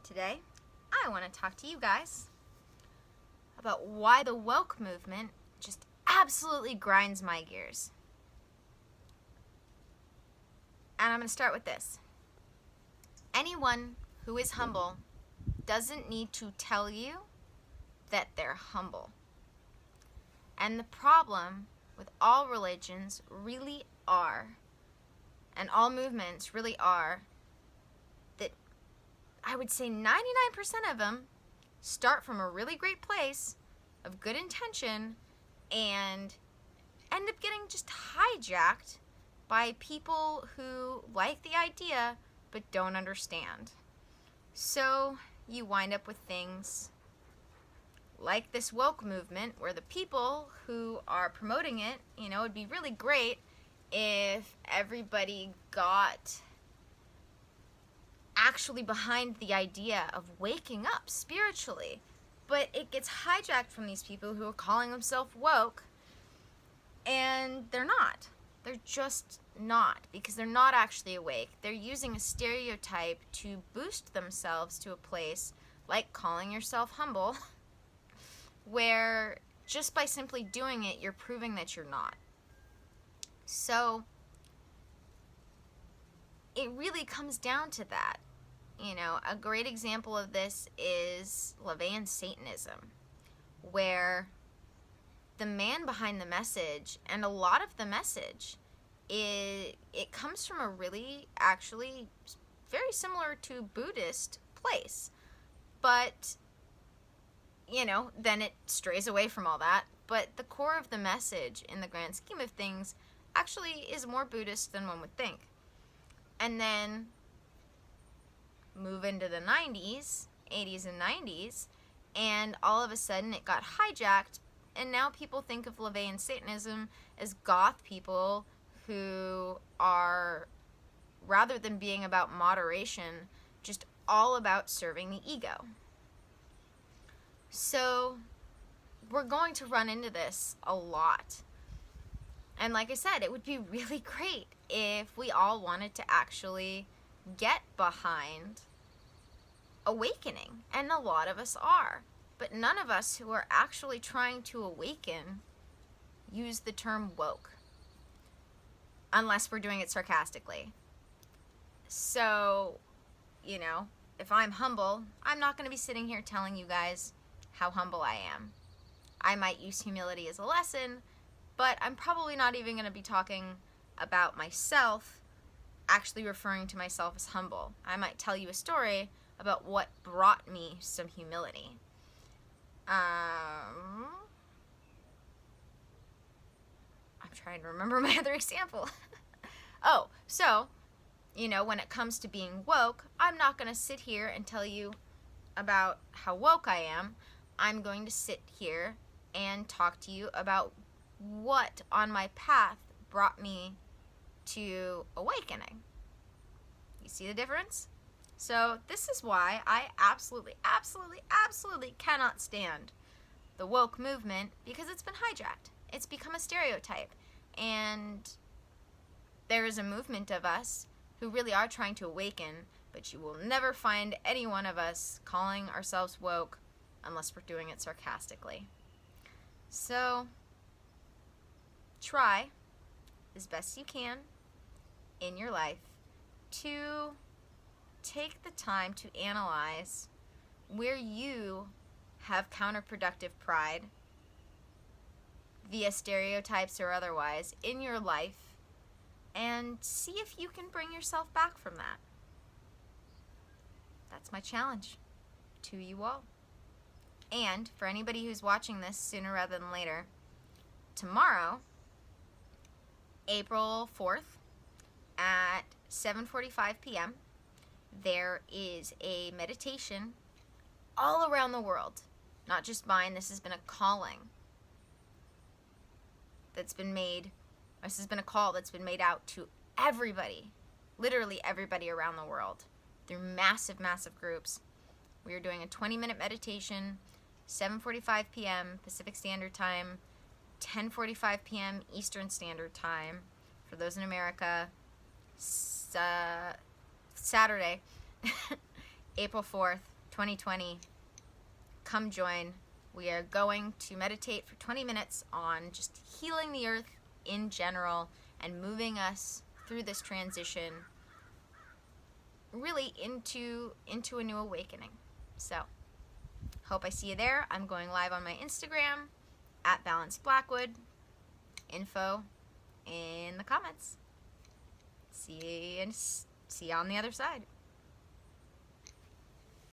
Today, I want to talk to you guys about why the woke movement just absolutely grinds my gears. And I'm going to start with this. Anyone who is humble doesn't need to tell you that they're humble. And the problem with all religions really are, and all movements really are, that I would say 99% of them start from a really great place of good intention and end up getting just hijacked by people who like the idea but don't understand. So you wind up with things like this woke movement where the people who are promoting it, it'd be really great if everybody got actually behind the idea of waking up spiritually. But it gets hijacked from these people who are calling themselves woke, and they're not. They're just not, because they're not actually awake. They're using a stereotype to boost themselves to a place like calling yourself humble, where just by simply doing it, you're proving that you're not. So it really comes down to that. A great example of this is LaVeyan Satanism, where the man behind the message, and a lot of the message, it comes from a really, actually, very similar to Buddhist place. But, then it strays away from all that. But the core of the message, in the grand scheme of things, actually is more Buddhist than one would think. And then move into the 90s, 80s and 90s, and all of a sudden it got hijacked, and now people think of LaVeyan Satanism as goth people who are, rather than being about moderation, just all about serving the ego. So we're going to run into this a lot. And like I said, it would be really great if we all wanted to actually get behind awakening. And a lot of us are. But none of us who are actually trying to awaken use the term woke. Unless we're doing it sarcastically. So, if I'm humble, I'm not going to be sitting here telling you guys how humble I am. I might use humility as a lesson, but I'm probably not even going to be talking about myself, actually referring to myself as humble. I might tell you a story about what brought me some humility. I'm trying to remember my other example. When it comes to being woke, I'm not going to sit here and tell you about how woke I am. I'm going to sit here and talk to you about what on my path brought me to awakening. You see the difference? So this is why I absolutely cannot stand the woke movement, because it's been hijacked. It's become a stereotype. And there is a movement of us who really are trying to awaken, but you will never find any one of us calling ourselves woke unless we're doing it sarcastically. So try as best you can in your life to take the time to analyze where you have counterproductive pride, via stereotypes or otherwise, in your life, and see if you can bring yourself back from that. That's my challenge to you all. And for anybody who's watching this sooner rather than later, tomorrow, April 4th, at 7:45 p.m., there is a meditation all around the world. Not just mine. This has been a calling that's been made. This has been a call that's been made out to everybody, literally everybody around the world, through massive groups. We are doing a 20-minute meditation, 7:45 p.m. Pacific Standard Time, 10:45 p.m. Eastern Standard Time. For those in America, Saturday, April 4th 2020, come join. We are going to meditate for 20 minutes on just healing the earth in general and moving us through this transition really into a new awakening. So, hope I see you there. I'm going live on my Instagram at Balance Blackwood. Info in the comments. See you on the other side.